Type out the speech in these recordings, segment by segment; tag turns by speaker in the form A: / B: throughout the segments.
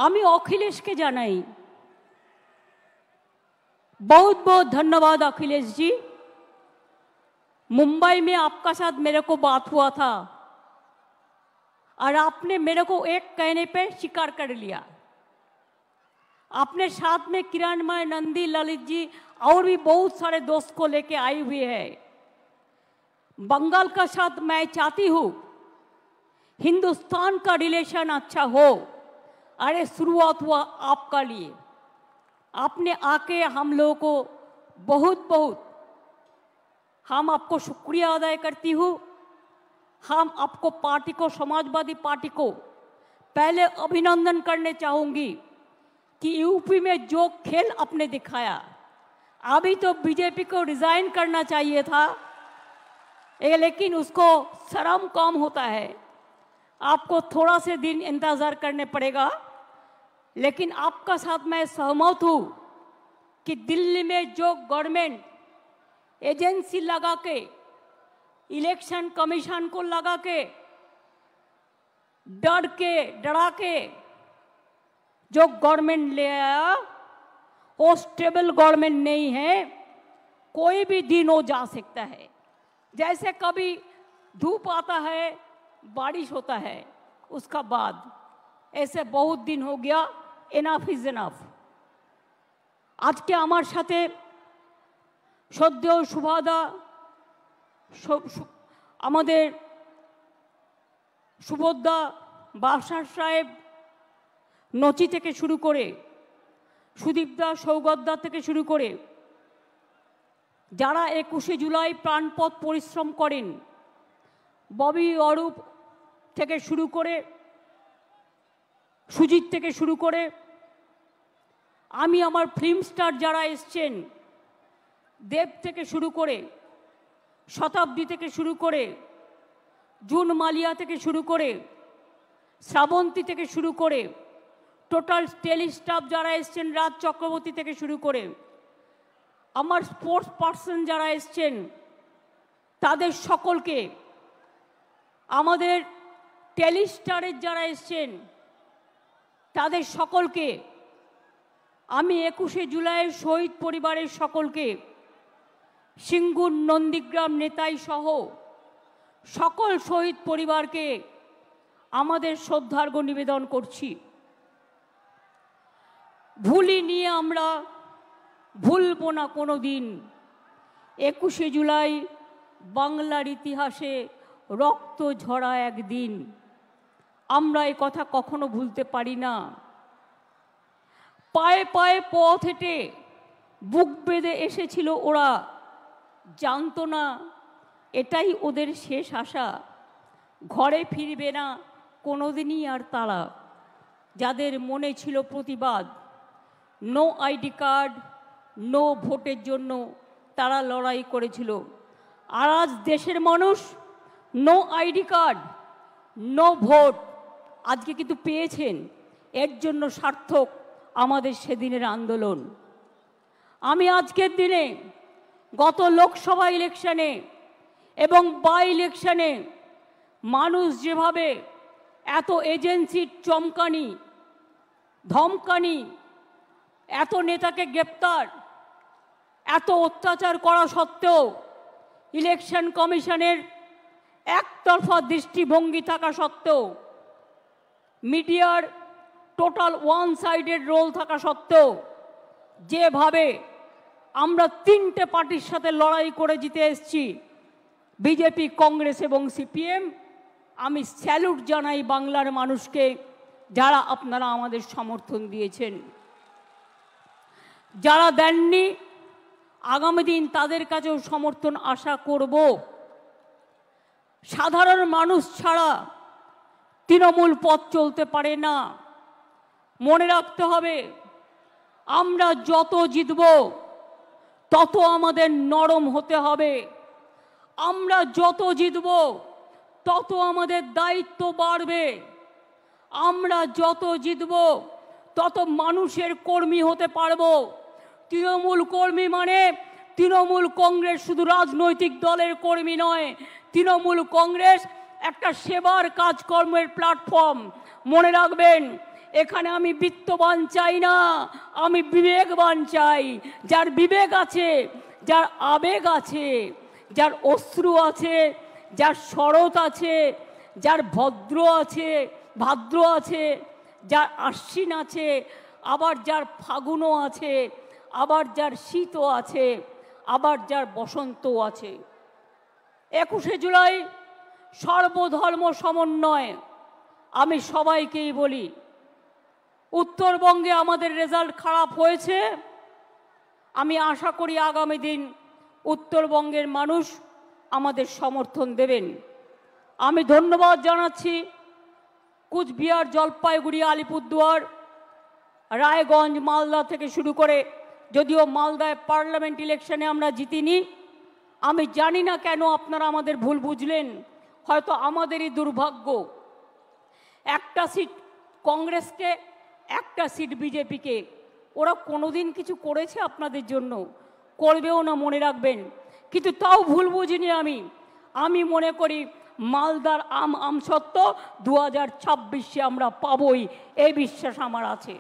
A: আমি अखिलेश के জানাই बहुत बहुत धन्यवाद अखिलेश जी। मुंबई में आपका साथ मेरे को बात हुआ था और आपने मेरे को एक कहने पे स्वीकार कर लिया। आपने साथ में किरणमय, नंदी, ललित जी और भी बहुत सारे दोस्त को लेके आई हुई है। बंगाल का साथ मैं चाहती हूँ हिंदुस्तान का रिलेशन अच्छा हो। अरे शुरुआत हुआ आपका लिए, आपने आके हम लोगों को बहुत बहुत हम आपको शुक्रिया अदा करती हूँ। हम आपको पार्टी को, समाजवादी पार्टी को पहले अभिनंदन करने चाहूँगी कि यूपी में जो खेल आपने दिखाया, अभी तो बीजेपी को रिजाइन करना चाहिए था, लेकिन उसको शर्म कम होता है। आपको थोड़ा से दिन इंतज़ार करने पड़ेगा, लेकिन आपका साथ मैं सहमत हूँ कि दिल्ली में जो गवर्नमेंट एजेंसी लगा के, इलेक्शन कमीशन को लगा के, डरा के जो गवर्नमेंट ले आया, वो स्टेबल गवर्नमेंट नहीं है। कोई भी दिन हो जा सकता है। जैसे कभी धूप आता है, बारिश होता है, उसका बाद ऐसे बहुत दिन हो गया। Enough is enough. आज के आमार साथे श्रद्धेय सुभादा, আমাদের সুবোধদা, বাদশাহ সাহেব, নচি থেকে শুরু করে সুদীপদা, সৌগতদা থেকে শুরু করে যারা 21শে জুলাই প্রাণপণ পরিশ্রম করেন, ববি, অরূপ থেকে শুরু করে সুজিত থেকে শুরু করে আমি আমার ফিল্ম স্টার যারা এসছেন, দেব থেকে শুরু করে শতাব্দী থেকে শুরু করে জুন মালিয়া থেকে শুরু করে শ্রাবন্তী থেকে শুরু করে টোটাল টেলি স্টাফ যারা এসছেন, রাজ চক্রবর্তী থেকে শুরু করে আমার স্পোর্টস পার্সন যারা এসছেন, তাদের সকলকে, আমাদের টেলি স্টারের যারা এসছেন তাদের সকলকে আমি 21শে জুলাইয়ের শহীদ পরিবারের সকলকে, সিঙ্গুর, নন্দীগ্রাম, নেতাই সহ সকল শহীদ পরিবারকে আমাদের শ্রদ্ধার্ঘ্য নিবেদন করছি। ভুলি নিয়ে আমরা ভুলব না কোনো দিন। 21শে জুলাই বাংলার ইতিহাসে রক্ত ঝরা একদিন। আমরা এই কথা কখনো ভুলতে পারি না। পায়ে পায়ে পথ হেঁটে বুক বেঁধে এসেছিল ওরা, জানতো না এটাই ওদের শেষ আশা। ঘরে ফিরবে না কোনোদিনই আর তারা। যাদের মনে ছিল প্রতিবাদ, নো আইডি কার্ড, নো ভোটের জন্য তারা লড়াই করেছিল। আর আজ দেশের মানুষ no ID card, no vote আজকে কিন্তু পেয়েছেন। এর জন্য সার্থক আমাদের সেদিনের আন্দোলন। আমি আজকের দিনে গত লোকসভা ইলেকশনে এবং বাই ইলেকশনে মানুষ যেভাবে এত এজেন্সির চমকানি, ধমকানি, এত নেতাকে গ্রেপ্তার, এত অত্যাচার করা সত্ত্বেও, ইলেকশন কমিশনের একতরফা দৃষ্টিভঙ্গি থাকা সত্ত্বেও, মিডিয়ার টোটাল ওয়ান সাইডেড রোল থাকা সত্ত্বেও, যেভাবে আমরা তিনটে পার্টির সাথে লড়াই করে জিতে এসেছি, বিজেপি, কংগ্রেস এবং সিপিএম, আমি স্যালুট জানাই বাংলার মানুষকে, যারা আপনারা আমাদের সমর্থন দিয়েছেন। যারা দেননি, আগামী দিন তাদের কাছেও সমর্থন আশা করব। সাধারণ মানুষ ছাড়া তৃণমূল পথ চলতে পারে না। মনে রাখতে হবে, আমরা যত জিতব তত আমাদের নরম হতে হবে। আমরা যত জিতব তত আমাদের দায়িত্ব বাড়বে। আমরা যত জিতব তত মানুষের কর্মী হতে পারবো। তৃণমূল কর্মী মানে তৃণমূল কংগ্রেস শুধু রাজনৈতিক দলের কর্মী নয়। তৃণমূল কংগ্রেস একটা সেবার কাজকর্মের প্ল্যাটফর্ম। মনে রাখবেন, এখানে আমি বিত্তবান চাই না, আমি বিবেকবান চাই। যার বিবেক আছে, যার আবেগ আছে, যার অশ্রু আছে, যার শরৎ আছে, যার ভাদ্র আছে, যার আশ্বিন আছে, আবার যার ফাগুনও আছে, আবার যার শীতও আছে, আবার যার বসন্তও আছে। 21শে জুলাই সর্বধর্ম সমন্বয়। আমি সবাইকেই বলি, উত্তরবঙ্গে আমাদের রেজাল্ট খারাপ হয়েছে। আমি আশা করি আগামী দিন উত্তরবঙ্গের মানুষ আমাদের সমর্থন দেবেন। আমি ধন্যবাদ জানাচ্ছি কুচবিহার, জলপাইগুড়ি, আলিপুরদুয়ার, রায়গঞ্জ, মালদা থেকে শুরু করে, যদিও মালদায় পার্লামেন্ট ইলেকশনে আমরা জিতিনি। আমি জানি না কেন আপনারা আমাদের ভুল বুঝলেন, হয়তো আমাদেরই দুর্ভাগ্য। একটা সিট কংগ্রেসকে, একটা সিট বিজেপিকে। ওরা কোনোদিন কিছু করেছে আপনাদের জন্য? করবেও না, মনে রাখবেন। কিন্তু তাও ভুল বুঝিনি আমি মনে করি মালদার আমসত্ত্ব 2026-এ আমরা পাবই, এই বিশ্বাস আমার আছে।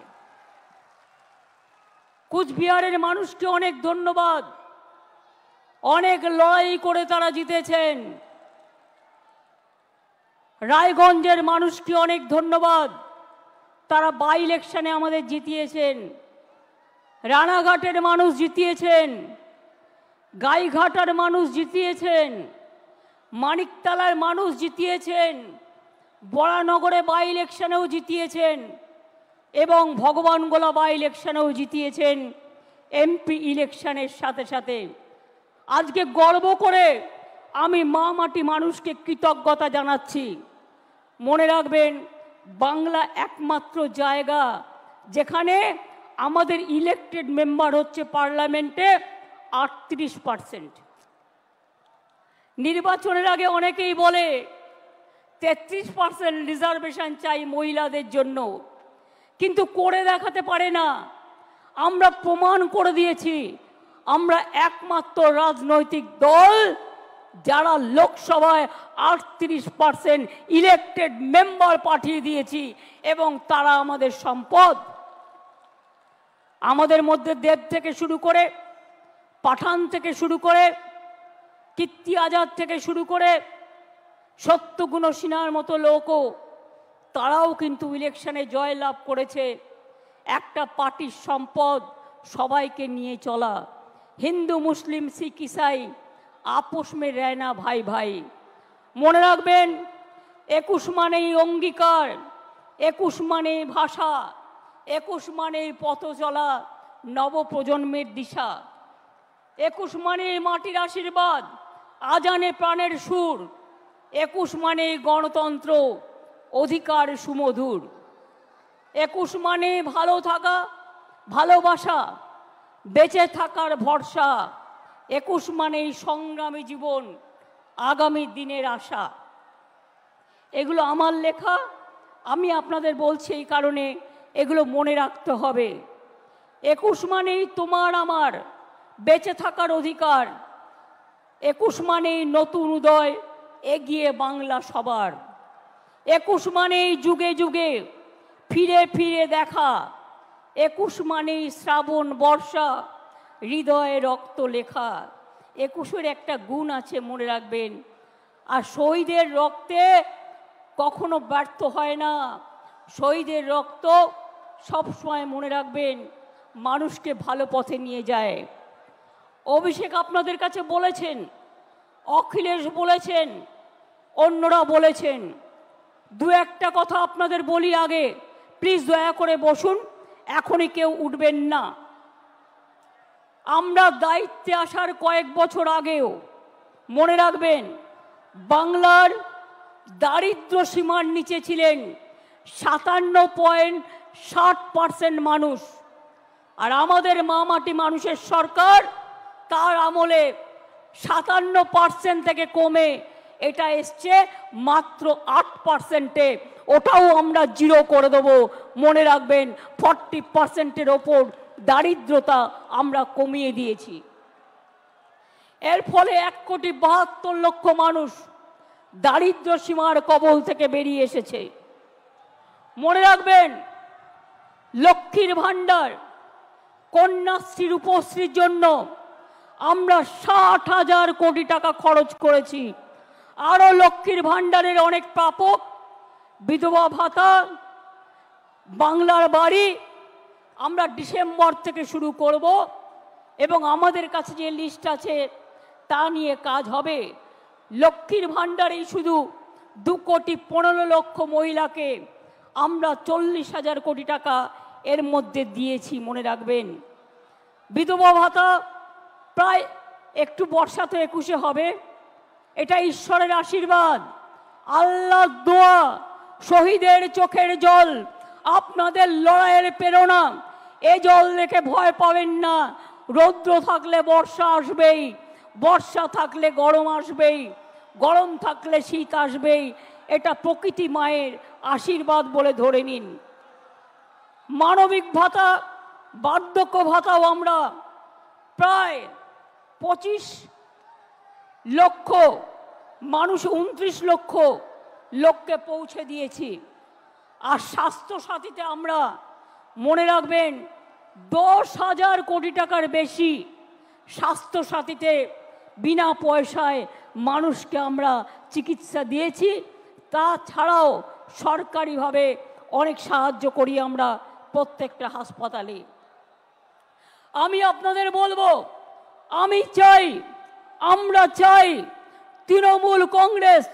A: কুচবিহারের মানুষকে অনেক ধন্যবাদ, অনেক লড়াই করে তারা জিতেছেন। রায়গঞ্জের মানুষকে অনেক ধন্যবাদ, তারা বাই ইলেকশনে আমাদের জিতিয়েছেন। রানাঘাটের মানুষ জিতিয়েছেন, গাইঘাটার মানুষ জিতিয়েছেন, মানিকতলার মানুষ জিতিয়েছেন, বরানগরে বাই ইলেকশনেও জিতিয়েছেন এবং ভগবানগোলা বাই ইলেকশনেও জিতিয়েছেন। এমপি ইলেকশনের সাথে সাথে আজকে গর্ব করে আমি মা মাটি মানুষকে কৃতজ্ঞতা জানাচ্ছি। মনে রাখবেন, বাংলা একমাত্র জায়গা যেখানে আমাদের ইলেক্টেড মেম্বার হচ্ছে পার্লামেন্টে 38%। নির্বাচনের আগে অনেকেই বলে 33% রিজার্ভেশন চাই মহিলাদের জন্য, কিন্তু করে দেখাতে পারে না। আমরা প্রমাণ করে দিয়েছি আমরা একমাত্র রাজনৈতিক দল যারা লোকসভায় 38% ইলেক্টেড মেম্বার পাঠিয়ে দিয়েছি এবং তারা আমাদের সম্পদ। আমাদের মধ্যে দেব থেকে শুরু করে, পাঠান থেকে শুরু করে, কীর্তি আজাদ থেকে শুরু করে, সত্যগুণ সিনহার মতো লোকও, তারাও কিন্তু ইলেকশনে জয়লাভ করেছে। একটা পার্টির সম্পদ সবাইকে নিয়ে চলা। হিন্দু, মুসলিম, শিখ, ইসাই আপোষ মে রহনা ভাই ভাই। মনে রাখবেন, 21 মানেই অঙ্গীকার, 21 মানেই ভাষা, 21 মানেই পথ চলা নবপ্রজন্মের দিশা, 21 মানেই মাটির আশীর্বাদ, আজানে প্রাণের সুর, 21 মানেই গণতন্ত্র, অধিকার সুমধুর, 21 মানে ভালো থাকা, ভালোবাসা, বেঁচে থাকার ভরসা, 21 মানেই সংগ্রামী জীবন, আগামী দিনের আশা। এগুলো আমার লেখা, আমি আপনাদের বলছি এই কারণে এগুলো মনে রাখতে হবে। 21 মানেই তোমার আমার বেঁচে থাকার অধিকার, 21 মানেই নতুন উদয়, এগিয়ে বাংলা সবার, 21 মানেই যুগে যুগে ফিরে ফিরে দেখা, 21 মানেই শ্রাবণ বর্ষা, হৃদয়ে রক্ত লেখা। 21-এর একটা গুণ আছে, মনে রাখবেন। আর শহীদের রক্তে কখনো ব্যর্থ হয় না। শহীদের রক্ত সবসময়, মনে রাখবেন, মানুষকে ভালো পথে নিয়ে যায়। অভিষেক আপনাদের কাছে বলেছেন, অখিলেশ বলেছেন, অন্যরা বলেছেন। দু একটা কথা আপনাদের বলি আগে, প্লিজ দয়া করে বসুন, এখনই কেউ উঠবেন না। আমরা দায়িত্বে আসার কয়েক বছর আগেও, মনে রাখবেন, বাংলার দারিদ্র সীমার নিচে ছিলেন 57.60% মানুষ। আর আমাদের মা মাটি মানুষের সরকার, তার আমলে 57% থেকে কমে এটা এসছে মাত্র 8%-এ। ওটাও আমরা 0 করে দেবো। মনে রাখবেন, 40%-এর ওপর দারিদ্রতা আমরা কমিয়ে দিয়েছি। এর ফলে 1,72,00,000 মানুষ দারিদ্র সীমার কবল থেকে বেরিয়ে এসেছে। মনে রাখবেন, লক্ষ্মীর ভাণ্ডার, কন্যাশ্রী, রূপশ্রীর জন্য আমরা 60,000 কোটি টাকা খরচ করেছি। আরো লক্ষ্মীর ভাণ্ডারের অনেক প্রাপক, বিধবা ভাতা, বাংলার বাড়ি আমরা ডিসেম্বর থেকে শুরু করব এবং আমাদের কাছে যে লিস্ট আছে তা নিয়ে কাজ হবে। লক্ষ্মীর ভাণ্ডারেই শুধু 2,15,00,000 মহিলাকে আমরা 40,000 কোটি টাকা এর মধ্যে দিয়েছি, মনে রাখবেন। বিধবা ভাতা প্রায় একটু বর্ষা তো 21-এ হবে, এটা ঈশ্বরের আশীর্বাদ, আল্লাহর দোয়া, শহীদের চোখের জল, আপনাদের লড়াইয়ের প্রেরণা। এ জল দেখে ভয় পাবেন না। রৌদ্র থাকলে বর্ষা আসবেই, বর্ষা থাকলে গরম আসবেই, গরম থাকলে শীত আসবেই। এটা প্রকৃতি মায়ের আশীর্বাদ বলে ধরে নিন। মানবিক ভাতা, বার্ধক্য ভাতাও আমরা প্রায় 25 লক্ষ মানুষ, 29 লক্ষ লোককে পৌঁছে দিয়েছি। আর স্বাস্থ্য সাথীতে আমরা, মনে রাখবেন, 10,000 কোটি টাকার বেশি স্বাস্থ্য সাথীতে বিনা পয়সায় মানুষকে আমরা চিকিৎসা দিয়েছি। তাছাড়াও সরকারিভাবে অনেক সাহায্য করি আমরা প্রত্যেকটা হাসপাতালে। আমি আপনাদের বলবো, আমি চাই, আমরা চাই তৃণমূল কংগ্রেস,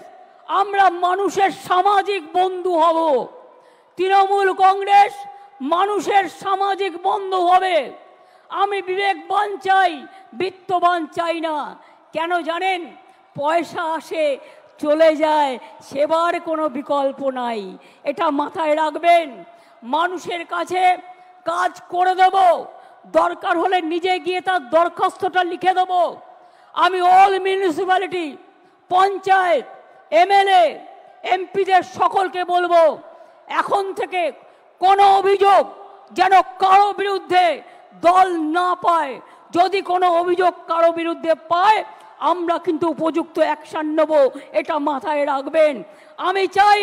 A: আমরা মানুষের সামাজিক বন্ধু হব। তৃণমূল কংগ্রেস মানুষের সামাজিক বন্ধু হবে। আমি বিবেকবান চাই, বিত্তবান চাই না। কেন জানেন? পয়সা আসে চলে যায়, সেবার কোনো বিকল্প নাই। এটা মাথায় রাখবেন। মানুষের কাছে কাজ করে দেব, দরকার হলে নিজে গিয়ে তার দরখাস্তটা লিখে দেব। আমি অল মিউনিসিপ্যালিটি, পঞ্চায়েত, এমএলএ, এমপিদের সকলকে বলবো, এখন থেকে কোনো অভিযোগ যেন কারো বিরুদ্ধে দল না পায়। যদি কোনো অভিযোগ কারো বিরুদ্ধে পায়, আমরা কিন্তু উপযুক্ত অ্যাকশন নেব, এটা মাথায় রাখবেন। আমি চাই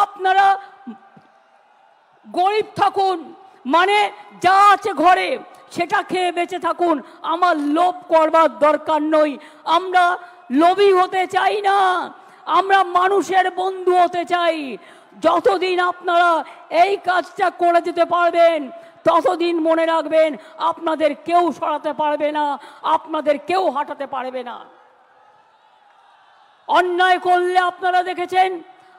A: আপনারা গরিব থাকুন, মানে যা আছে ঘরে সেটা খেয়ে বেঁচে থাকুন। আমার লোভ করবার দরকার নই। আমরা লোভী হতে চাই না, আমরা মানুষের বন্ধু হতে চাই। যতদিন আপনারা এই কাজটা করে যেতে পারবেন, ততদিন মনে রাখবেন আপনাদের কেউ সরাতে পারবে না, আপনাদের কেউ হাঁটাতে পারবে না। অন্যায় করলে আপনারা দেখেছেন,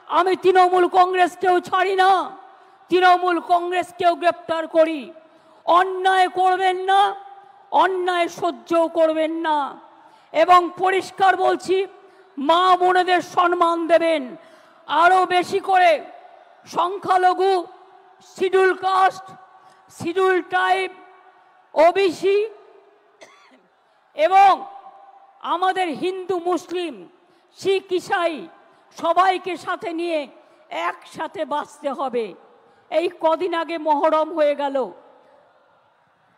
A: আমি তৃণমূল কংগ্রেসকেও ছাড়ি না, তৃণমূল কংগ্রেসকেও গ্রেপ্তার করি। অন্যায় করবেন না, অন্যায় সহ্যও করবেন না। এবং পরিষ্কার বলছি, মা বোনেদের সম্মান দেবেন। আরো বেশি করে সংখ্যালঘু, schedule caste, schedule tribe, OBC এবং আমাদের হিন্দু, মুসলিম, শিখ, ইসাই সবাইকে সাথে নিয়ে একসাথে বাঁচতে হবে। এই কদিন আগে মহরম হয়ে গেল,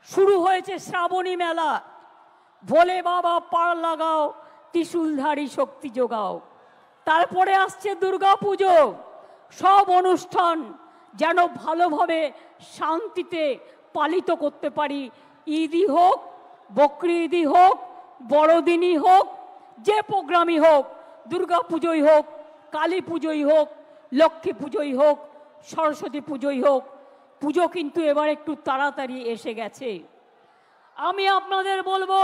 A: শুরু হয়েছে শ্রাবণী মেলা। ভোলে বাবা পার লাগাও, ত্রিশূলধারী শক্তি যোগাও। তারপরে আসছে দুর্গা পুজো। সব অনুষ্ঠান যেন ভালোভাবে শান্তিতে পালিত করতে পারি। ঈদই হোক, বকরি ঈদই হোক, বড়দিনই হোক, যে প্রোগ্রামই হোক, দুর্গা পুজোই হোক, কালী পুজোই হোক, লক্ষ্মী পুজোই হোক, সরস্বতী পুজোই হোক, পুজো কিন্তু এবার একটু তাড়াতাড়ি এসে গেছে। আমি আপনাদের বলবো,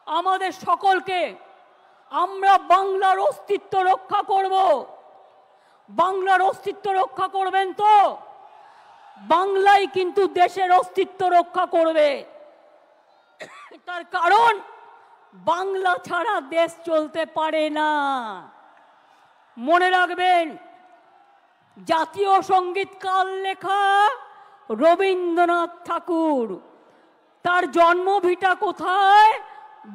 A: আমাদের সকলকে, আমরা বাংলার অস্তিত্ব রক্ষা করব। বাংলার অস্তিত্ব রক্ষা করবেন তো? বাংলাই কিন্তু দেশের অস্তিত্ব রক্ষা করবে। তার কারণ বাংলা ছাড়া দেশ চলতে পারে না। মনে রাখবেন, জাতীয় সঙ্গীত কার লেখা? রবীন্দ্রনাথ ঠাকুর। তার জন্মভিটা কোথায়?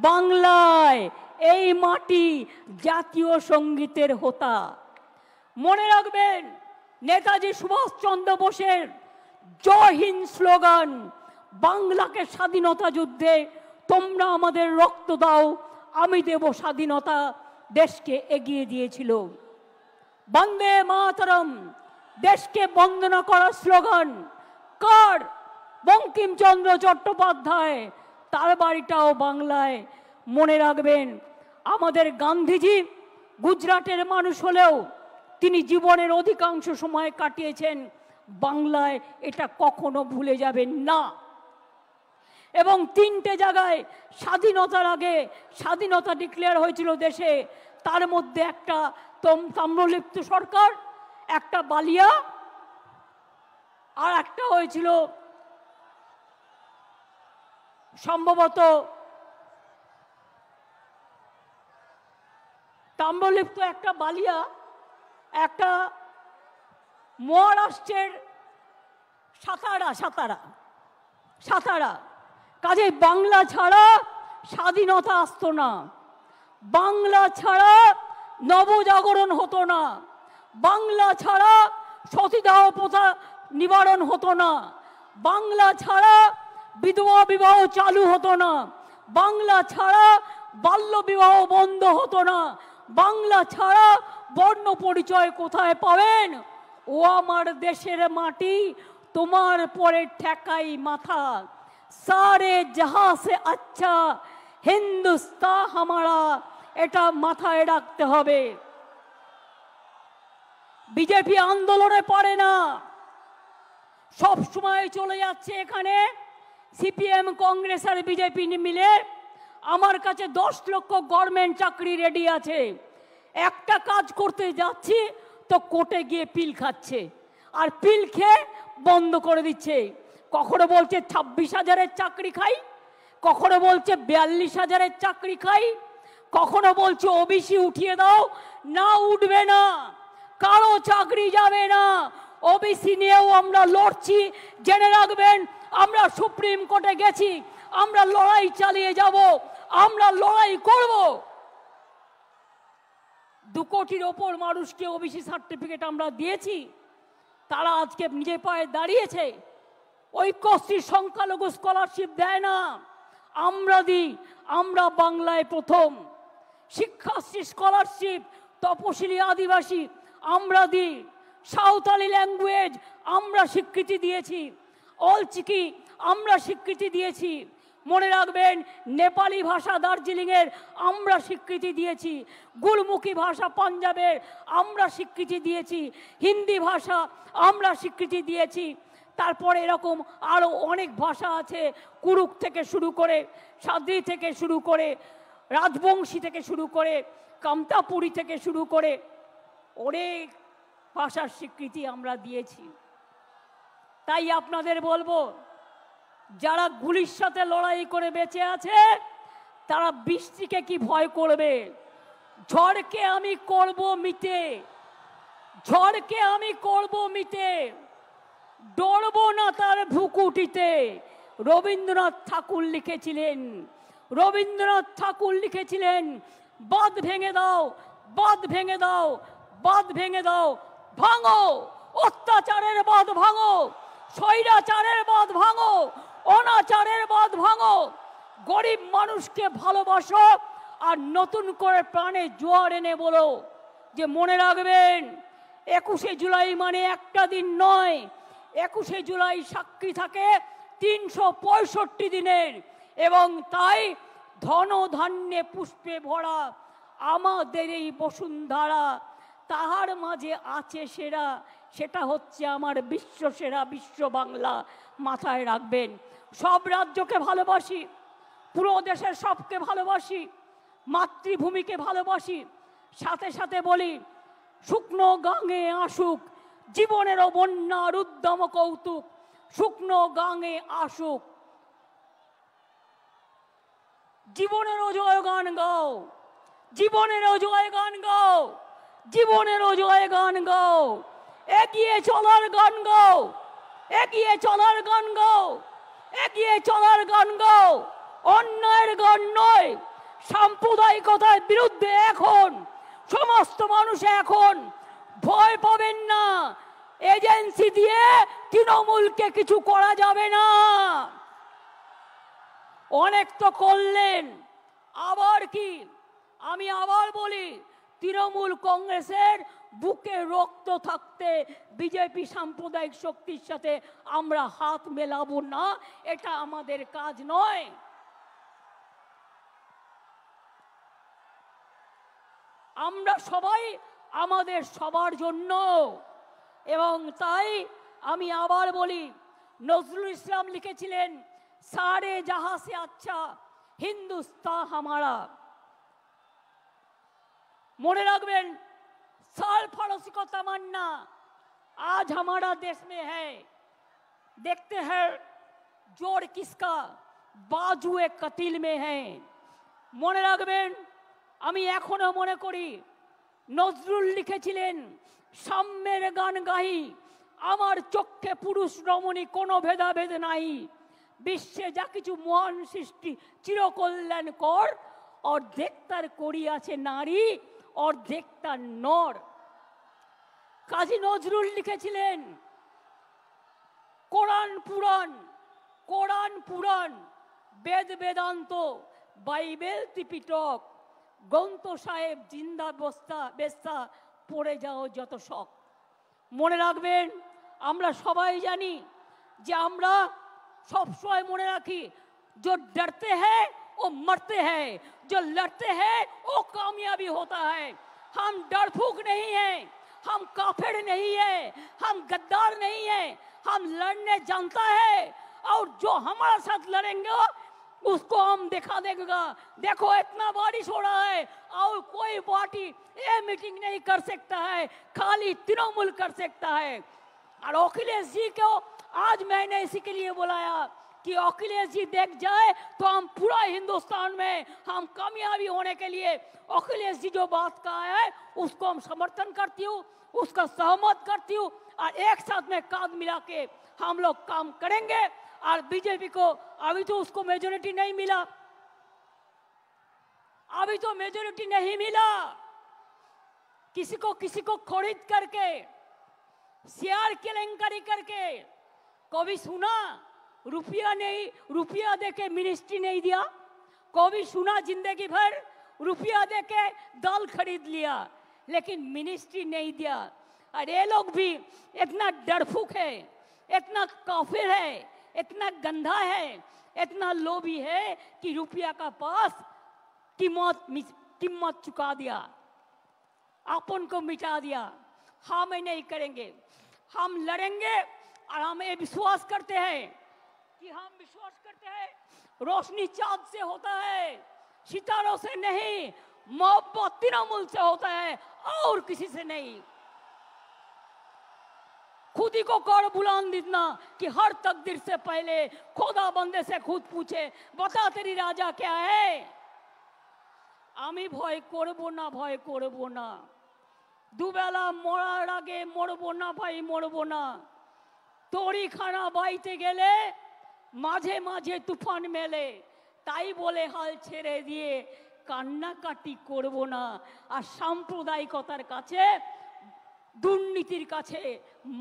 A: বাংলায়। এই মাটি জাতীয় সঙ্গীতের হোতা। মনে রাখবেন, নেতাজি সুভাষচন্দ্র বোসের জয় হিন্দ স্লোগান, বাংলাকে স্বাধীনতা যুদ্ধে তোমরা আমাদের রক্ত দাও, আমি দেব স্বাধীনতা, দেশকে এগিয়ে দিয়েছিল। বন্দে মাতরম, দেশকে বন্দনা করার স্লোগান কার? বঙ্কিমচন্দ্র চট্টোপাধ্যায়, তার বাড়িটাও বাংলায়। মনে রাখবেন, আমাদের গান্ধীজি গুজরাটের মানুষ হলেও তিনি জীবনের অধিকাংশ সময় কাটিয়েছেন বাংলায়, এটা কখনো ভুলে যাবেন না। এবং 3টে জায়গায় স্বাধীনতার আগে স্বাধীনতা ডিক্লেয়ার হয়েছিল দেশে, তার মধ্যে একটা তাম্রলিপ্ত সরকার, একটা বালিয়া, আর একটা হয়েছিল সম্ভবত তাম্রলিপ্ত, একটা বালিয়া, একটা মহারাষ্ট্রের সাতারা। কাজে বাংলা ছাড়া স্বাধীনতা আসতো না, বাংলা ছাড়া নবজাগরণ হতো না, বাংলা ছাড়া সতীদাহ প্রথা নিবারণ হতো না, বাংলা ছাড়া বিধবা বিবাহ চালু হতো না, বাংলা ছাড়া বাল্য বিবাহ বন্ধ হতো না, বাংলা ছাড়া বর্ণ পরিচয় কোথায় পাবেন? ও আমার দেশের মাটি, তোমার পরে ঠেকাই মাথা, সারে জাহাঁ সে আচ্ছা হিন্দুস্তান হামারা, এটা মাথায় রাখতে হবে। বিজেপি আন্দোলনে পারে না, সব সময় চলে যাচ্ছে এখানে সিপিএম, কংগ্রেস আর বিজেপি মিলে। আমার কাছে 10 লক্ষ গভর্নমেন্ট চাকরি রেডি আছে, একটা কাজ করতে যাচ্ছি তো কোর্টে গিয়ে পিল খাচ্ছে, আর পিল খেয়ে বন্ধ করে দিচ্ছে। কখনো বলছে 26,000-এর চাকরি খাই, কখনো বলছে 42,000-এর চাকরি খাই, কখনো বলছে ওবিসি উঠিয়ে দাও, না উঠবে না, কারো চাকরি যাবে না। ওবিসি নিয়েও আমরা লড়ছি, জেনে রাখবেন। আমরা সুপ্রিম কোর্টে গেছি, আমরা লড়াই চালিয়ে যাব, আমরা লড়াই করব। 2 কোটির ওপর মানুষকে ওবিসি সার্টিফিকেট আমরা দিয়েছি, তারা আজকে নিজে পায়ে দাঁড়িয়েছে। ঐক্যশ্রী সংখ্যালঘু স্কলারশিপ দেয় না, আমরা দিই, আমরা বাংলায় প্রথম। শিক্ষাশ্রী স্কলারশিপ তপশিলি আদিবাসী আমরা দিই, সাঁওতালি ল্যাঙ্গুয়েজ আমরা স্বীকৃতি দিয়েছি, অলচিকি আমরা স্বীকৃতি দিয়েছি। মনে রাখবেন, নেপালি ভাষা দার্জিলিংয়ের আমরা স্বীকৃতি দিয়েছি, গুরমুখী ভাষা পাঞ্জাবের আমরা স্বীকৃতি দিয়েছি, হিন্দি ভাষা আমরা স্বীকৃতি দিয়েছি। তারপরে এরকম আরও অনেক ভাষা আছে, কুরুক থেকে শুরু করে, সাদ্রি থেকে শুরু করে, রাজবংশী থেকে শুরু করে, কামতাপুরী থেকে শুরু করে অনেক ভাষার স্বীকৃতি আমরা দিয়েছি। তাই আপনাদের বলবো, যারা গুলির সাথে লড়াই করে বেঁচে আছে তারা বৃষ্টিকে কি ভয় করবে? ঝড়কে আমি করব মিটে, ঝড়কে আমি করব মিটে, ডরবো না তার ভুকুটিতে। রবীন্দ্রনাথ ঠাকুর লিখেছিলেন, রবীন্দ্রনাথ ঠাকুর লিখেছিলেন, বাঁধ ভেঙে দাও, বাঁধ ভেঙে দাও, বাঁধ ভেঙে দাও, ভাঙো অত্যাচারের বাঁধ, ভাঙো স্বৈরাচারের বাঁধ, ভাঙো অনাচারের বাঁধ, ভাঙো। গরিব মানুষকে ভালোবাসো, আর নতুন করে প্রাণে জোয়ার এনে বলো যে মনে রাখবেন 21শে জুলাই মানে একটা দিন নয়, 21শে জুলাই সাক্ষী থাকে 365 দিনের। এবং তাই ধন ধান্যে পুষ্পে ভরা আমাদের এই বসুন্ধরা, তাহার মাঝে আছে সেরা, সেটা হচ্ছে আমার বিশ্ব সেরা বিশ্ব বাংলা। মাথায় রাখবেন, সব রাজ্যকে ভালোবাসি, পুরো দেশের সবকে ভালোবাসি, মাতৃভূমিকে ভালোবাসি। সাথে সাথে বলি, শুকনো গাঙে আসুক জীবনেরও বন্যার উদ্যম কৌতুক, শুকনো গাঙে আসুক জীবনেরও জয়গান গাও, জীবনেরও জয়গান গাও, জীবনেরও জয়গান গাও, এগিয়ে চলার গান গাও, এগিয়ে চলার গান গাও, এগিয়ে চলার গান গাও। অন্যায়ের গান নয়, সাম্প্রদায়িকতার বিরুদ্ধে এখন সমস্ত মানুষ এখন ভয় পাবেন না। এজেন্সি দিয়ে তৃণমূলকে কিছু করা যাবে না। অনেক তো করলেন, আবার কি? আমি আবার বলি, তৃণমূল কংগ্রেসের বুকে রক্ত থাকতে বিজেপি সাম্প্রদায়িক শক্তির সাথে আমরা হাত মেলাবো না, এটা আমাদের কাজ নয়। আমরা সবাই আমাদের সবার জন্য। এবং তাই আমি আবার বলি, নজরুল ইসলাম লিখেছিলেন, সারে জাহাঁ সে আচ্ছা হিন্দুস্তান হামারা। মনে রাখবেন, साल पड़ोसी को तमन्ना आज हमारा देश में है, देखते हैं जोड़ किसका बाजुए कतिल में है। মনে রাখবেন, আমি এখনো মনে করি নজরুল লিখেছিলেন, সাম্যের গান গাই আমার চোখে পুরুষ রমণী কোনো ভেদাভেদ নাই, বিশ্বে যা কিছু মহান সৃষ্টি চিরকল্যাণকর, অর্ধেক তার করিয়াছে নারী অর্ধেক তার নর। কাজী নজরুল লিখেছিলেন, কোরআন পুরাণ বেদ বেদান্ত বাইবেল ত্রিপিটক গ্রন্থ সাহেব জিন্দা বেস্তা পড়ে যাও যত শখ। মনে রাখবেন, আমরা সবাই জানি যে আমরা সবসময় মনে রাখি, जो डरते हैं वो मरते हैं, जो लड़ते हैं वो कामयाबी होता है। हम डरफूक नहीं हैं, हम काफिर नहीं है, हम गद्दार नहीं है, हम लड़ने जानता है, और जो हमारे साथ लड़ेंगे उसको हम दिखा देगा। देखो इतना बारिश हो रहा है और कोई पार्टी ये मीटिंग नहीं कर सकता है, खाली तृणमूल कर सकता है। और अखिलेश जी को आज मैंने इसी के लिए बुलाया कि अखिलेश जी देख जाए तो हम पूरा हिंदुस्तान में हम कामयाबी होने के लिए अखिलेश जी जो बात कहा है उसको हम समर्थन करती हूँ, उसका सहमत करती हूँ, और एक साथ में कांध मिला के हम लोग काम करेंगे। और बीजेपी को अभी तो उसको मेजोरिटी नहीं मिला, अभी तो मेजोरिटी नहीं मिला, किसी को खरीद करके शेयर केलेंकारी करके कभी सुना रुपया देके मिनिस्ट्री नहीं दिया, कभी सुना जिंदगी भर रुपया देके दाल खरीद लिया लेकिन मिनिस्ट्री नहीं दिया। और ये लोग भी इतना डरफूक है, इतना काफिर है, इतना गंदा है, इतना लोभी है कि रुपया का पास कीमत चुका दिया, अपन को मिटा दिया। हम नहीं करेंगे, हम लड़ेंगे। और हम ये विश्वास करते हैं कि रोशनी चांद से होता है, सितारों से नहीं, मोहब्बत तृणमूल से होता है और किसी से नहीं। खुद ही को कर बुलंद इतना कि हर तकदीर से पहले खुदा बंदे से खुद पूछे, बता तेरी राजा क्या है। আমি ভয় করব না, দুবেলা মরার আগে মরবো না ভাই, মরবো না। তরিখানা বাইতে গেলে মাঝে মাঝে তুফান মেলে, তাই বলে হাল ছেড়ে দিয়ে কান্নাকাটি করব না। আর সাম্প্রদায়িকতার কাছে, দুর্নীতির কাছে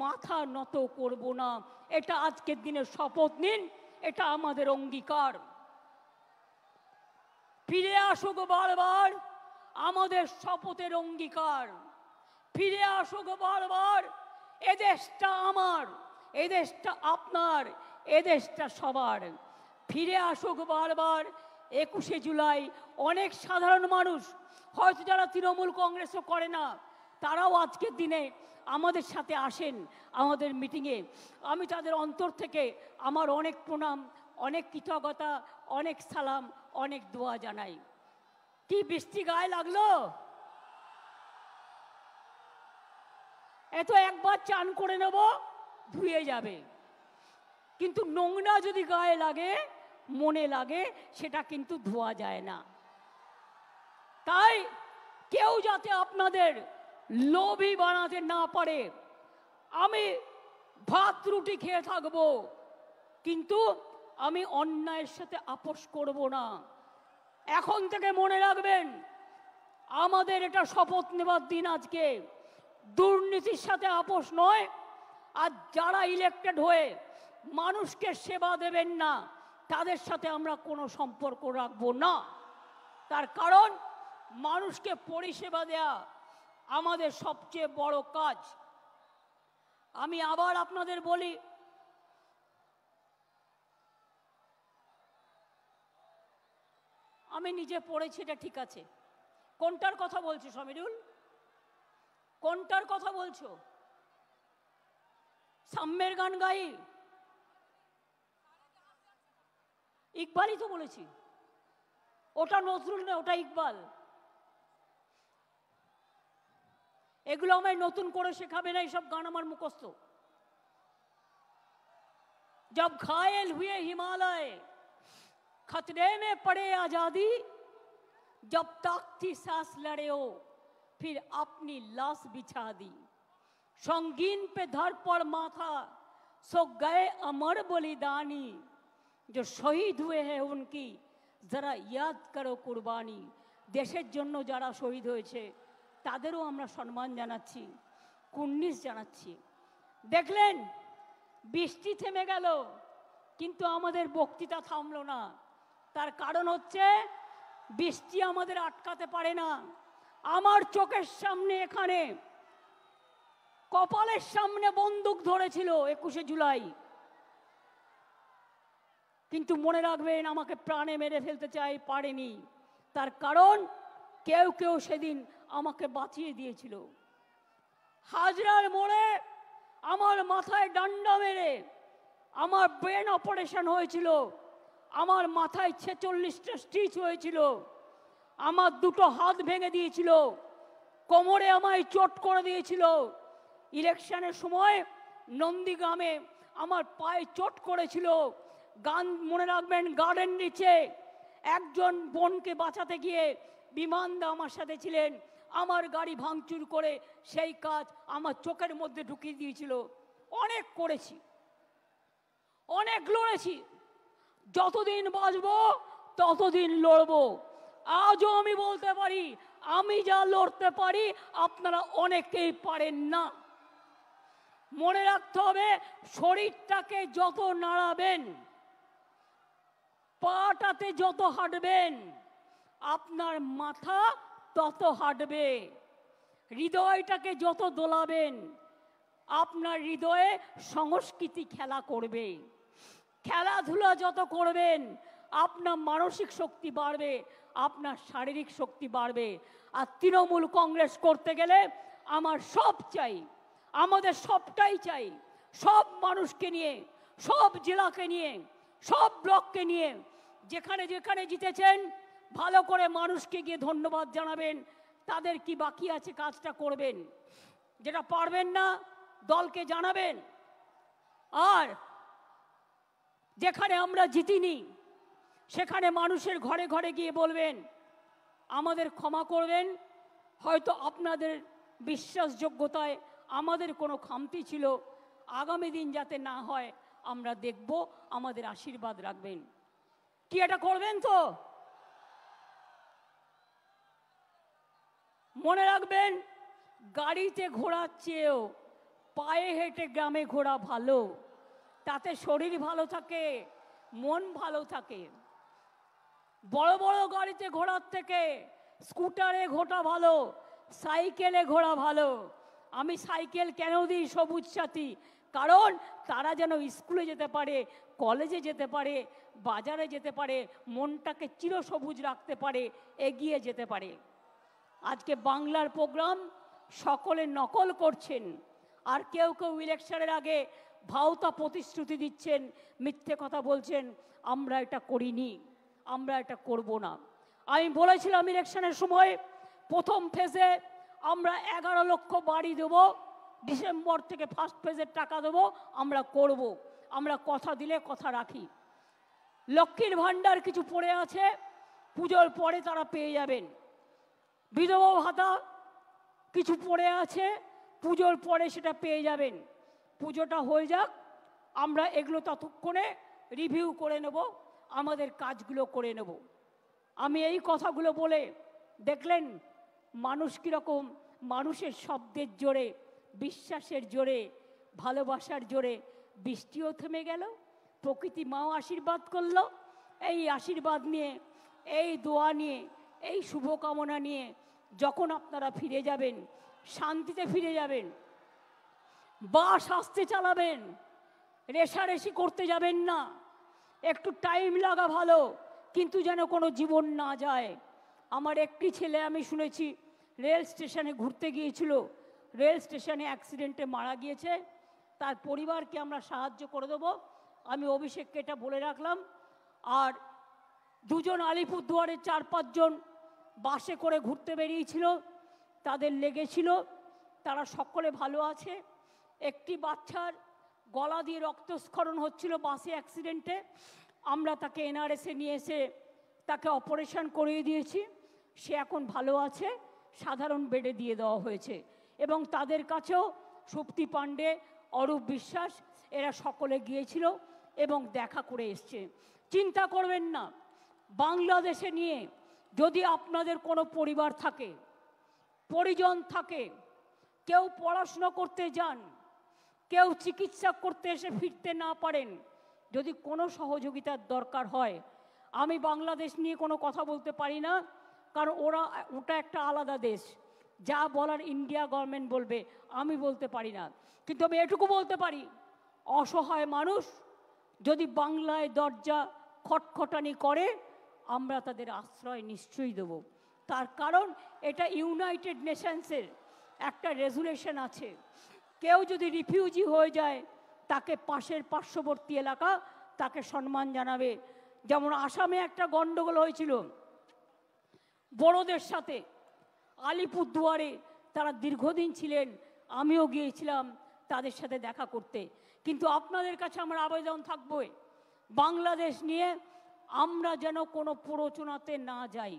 A: মাথা নত করব না। এটা আজকের দিনে শপথ নিন, এটা আমাদের অঙ্গীকার। ফিরে আসুক বারবার আমাদের শপথের অঙ্গীকার, ফিরে আসুক বারবার এদেশটা আমার, এদেশটা আপনার, এদেশটা সবার। ফিরে আসুক বারবার 21শে জুলাই। অনেক সাধারণ মানুষ হয়তো যারা তৃণমূল কংগ্রেসও করে না, তারাও আজকের দিনে আমাদের সাথে আসেন আমাদের মিটিংয়ে। আমি তাদের অন্তর থেকে আমার অনেক প্রণাম, অনেক কৃতজ্ঞতা, অনেক সালাম, অনেক দোয়া জানাই। কি বৃষ্টি গায়ে লাগলো? এত একবার চান করে নেব, ধুয়ে যাবে, কিন্তু নোংরা যদি গায়ে লাগে, মনে লাগে, সেটা কিন্তু ধোয়া যায় না। তাই কেউ যাতে আপনাদের লোভী বানাতে না পারে। আমি ভাত রুটি খেয়ে থাকবো, কিন্তু আমি অন্যায়ের সাথে আপোষ করব না। এখন থেকে মনে রাখবেন, আমাদের এটা শপথ নেবার দিন আজকে। দুর্নীতির সাথে আপোষ নয়। আর যারা ইলেক্টেড হয়ে মানুষকে সেবা দেবেন না, তাদের সাথে আমরা কোনো সম্পর্ক রাখবো না। তার কারণ মানুষকে পরিষেবা দেয়া আমাদের সবচেয়ে বড় কাজ। আমি আবার আপনাদের বলি, আমি নিজে পড়েছি, এটা ঠিক আছে। কোনটার কথা বলছো সমীরুল? কোনটার কথা বলছো? সাম্যের গান গাই? ইকবালই তো বলেছি। ওটা নজরুল না, ওটা ইকবাল। এগুলো আমায় নতুন করে শেখাবে না, এইসব গান আমার মুখস্থ। जब घायल हुए हिमालय खतरे में पड़े आजादी, जब तक थी सांस लड़े हो फिर अपनी लाश बिछा दी, संगीन पे धर पड़ माथा सो गए अमर बलिदानी, जो शहीद हुए हैं उनकी जरा याद करो कुर्बानी। देशेर जन्य যারা শহীদ হয়েছে তাদেরও আমরা সম্মান জানাচ্ছি, কুর্নিশ জানাচ্ছি। দেখলেন বৃষ্টি থেমে গেল, কিন্তু আমাদের বক্তৃতা থামলো না। তার কারণ হচ্ছে বৃষ্টি আমাদের আটকাতে পারে না। আমার চোখের সামনে, এখানে কপালের সামনে বন্দুক ধরেছিল 21শে জুলাই, কিন্তু মনে রাখবেন আমাকে প্রাণে মেরে ফেলতে চাই, পারেনি। তার কারণ কেউ কেউ সেদিন আমাকে বাঁচিয়ে দিয়েছিল। হাজরার মোড়ে আমার মাথায় ডান্ডা মেরে আমার ব্রেন অপারেশন হয়েছিল, আমার মাথায় 46টা স্টিচ হয়েছিল, আমার দুটো হাত ভেঙে দিয়েছিল, কোমরে আমায় চোট করে দিয়েছিল। ইলেকশনের সময় নন্দীগ্রামে আমার পায়ে চোট করেছিল। গান মনে রাখবেন, গার্ডেন নিচে একজন বোনকে বাঁচাতে গিয়ে বিমানদা আমার সাথে ছিলেন, আমার গাড়ি ভাঙচুর করে সেই কাজ আমার চোখের মধ্যে ঢুকিয়ে দিয়েছিল। অনেক করেছি, অনেক লড়েছি, যতদিন বাঁচবো ততদিন লড়বো। আজও আমি বলতে পারি, আমি যা লড়তে পারি আপনারা অনেকেই পারেন না। মনে রাখতে হবে, শরীরটাকে যত নাড়াবেন, পাটাতে যত হাঁটবেন, আপনার মাথা তত হাঁটবে। হৃদয়টাকে যত দোলাবেন, আপনার হৃদয়ে সংস্কৃতি খেলা করবে। খেলাধুলা যত করবেন, আপনার মানসিক শক্তি বাড়বে, আপনার শারীরিক শক্তি বাড়বে। আর তৃণমূল কংগ্রেস করতে গেলে আমার সব চাই, আমাদের সবটাই চাই। সব মানুষকে নিয়ে, সব জেলাকে নিয়ে, সব ব্লককে নিয়ে, যেখানে যেখানে জিতেছেন ভালো করে মানুষকে গিয়ে ধন্যবাদ জানাবেন। তাদের কি বাকি আছে কাজটা করবেন, যেটা পারবেন না দলকে জানাবেন। আর যেখানে আমরা জিতিনি সেখানে মানুষের ঘরে ঘরে গিয়ে বলবেন আমাদের ক্ষমা করবেন, হয়তো আপনাদের বিশ্বাসযোগ্যতায় আমাদের কোনো খামতি ছিল, আগামী দিন যাতে না হয় আমরা দেখব, আমাদের আশীর্বাদ রাখবেন। কি এটা করবেন তো? মনে রাখবেন, গাড়িতে ঘোরার চেয়েও পায়ে হেঁটে গ্রামে ঘোরা ভালো। তাতে শরীর ভালো থাকে, মন ভালো থাকে। বড় বড় গাড়িতে ঘোরার থেকে স্কুটারে ঘোরা ভালো, সাইকেলে ঘোরা ভালো। আমি সাইকেল কেন দিই সবুজ সাথী? কারণ তারা যেন স্কুলে যেতে পারে, কলেজে যেতে পারে, বাজারে যেতে পারে, মনটাকে চিরসবুজ রাখতে পারে, এগিয়ে যেতে পারে। আজকে বাংলার প্রোগ্রাম সকলে নকল করছেন, আর কেউ কেউ ইলেকশনের আগে ভাওতা প্রতিশ্রুতি দিচ্ছেন, মিথ্যে কথা বলছেন, আমরা এটা করিনি, আমরা এটা করব না। আমি বলেছিলাম ইলেকশনের সময় প্রথম ফেজে আমরা 11 লক্ষ বাড়ি দেব, ডিসেম্বর থেকে ফার্স্ট ফেজের টাকা দেবো, আমরা করব। আমরা কথা দিলে কথা রাখি। লক্ষ্মীর ভাণ্ডার কিছু পড়ে আছে, পুজোর পরে তারা পেয়ে যাবেন। বিধবা ভাতা কিছু পড়ে আছে, পুজোর পরে সেটা পেয়ে যাবেন। পুজোটা হয়ে যাক, আমরা এগুলো ততক্ষণে রিভিউ করে নেব, আমাদের কাজগুলো করে নেব। আমি এই কথাগুলো বলে দেখলেন মানুষ কীরকম, মানুষের শব্দের জোরে, বিশ্বাসের জোরে, ভালোবাসার জোরে বৃষ্টিও থেমে গেল, প্রকৃতি মাও আশীর্বাদ করলো। এই আশীর্বাদ নিয়ে, এই দোয়া নিয়ে, এই শুভকামনা নিয়ে যখন আপনারা ফিরে যাবেন, শান্তিতে ফিরে যাবেন, বাস আস্তে চালাবেন, রেশারেশি করতে যাবেন না। একটু টাইম লাগা ভালো, কিন্তু যেন কোনো জীবন না যায়। আমার একটি ছেলে আমি শুনেছি রেল স্টেশনে ঘুরতে গিয়েছিল, রেল স্টেশনে অ্যাক্সিডেন্টে মারা গিয়েছে। তার পরিবারকে আমরা সাহায্য করে দেবো, আমি অভিষেককে এটা বলে রাখলাম। আর দুজন আলিপুরদুয়ারের 4-5 জন বাসে করে ঘুরতে বেরিয়েছিল, তাদের লেগেছিল, তারা সকলে ভালো আছে। একটি বাচ্চার গলা দিয়ে রক্তস্খলন হচ্ছিল বাসে অ্যাক্সিডেন্টে, আমরা তাকে এনআরএসে নিয়ে এসে তাকে অপারেশন করিয়ে দিয়েছি, সে এখন ভালো আছে, সাধারণ বেডে দিয়ে দেওয়া হয়েছে। এবং তাদের কাছেও সুপ্তি পাণ্ডে, অরূপ বিশ্বাস এরা সকলে গিয়েছিল এবং দেখা করে এসছে। চিন্তা করবেন না, বাংলাদেশে নিয়ে যদি আপনাদের কোনো পরিবার থাকে, পরিজন থাকে, কেউ পড়াশুনো করতে যান, কেউ চিকিৎসা করতে এসে ফিরতে না পারেন, যদি কোনো সহযোগিতার দরকার হয়, আমি বাংলাদেশ নিয়ে কোনো কথা বলতে পারি না, কারণ ওটা একটা আলাদা দেশ, যা বলার ইন্ডিয়া গভর্নমেন্ট বলবে, আমি বলতে পারি না। কিন্তু আমি এটুকু বলতে পারি, অসহায় মানুষ যদি বাংলায় দরজা খটখটানি করে, আমরা তাদের আশ্রয় নিশ্চয়ই দেব। তার কারণ এটা ইউনাইটেড নেশনসের একটা রেজুলেশন আছে, কেউ যদি রিফিউজি হয়ে যায় তাকে পাশের পার্শ্ববর্তী এলাকা তাকে সম্মান জানাবে। যেমন আসামে একটা গণ্ডগোল হয়েছিল বড়দের সাথে, আলিপুরদুয়ারে তারা দীর্ঘদিন ছিলেন, আমিও গিয়েছিলাম তাদের সাথে দেখা করতে। কিন্তু আপনাদের কাছে আমার আবেদন থাকবে, বাংলাদেশ নিয়ে আমরা যেন কোনো প্ররোচনাতে না যাই,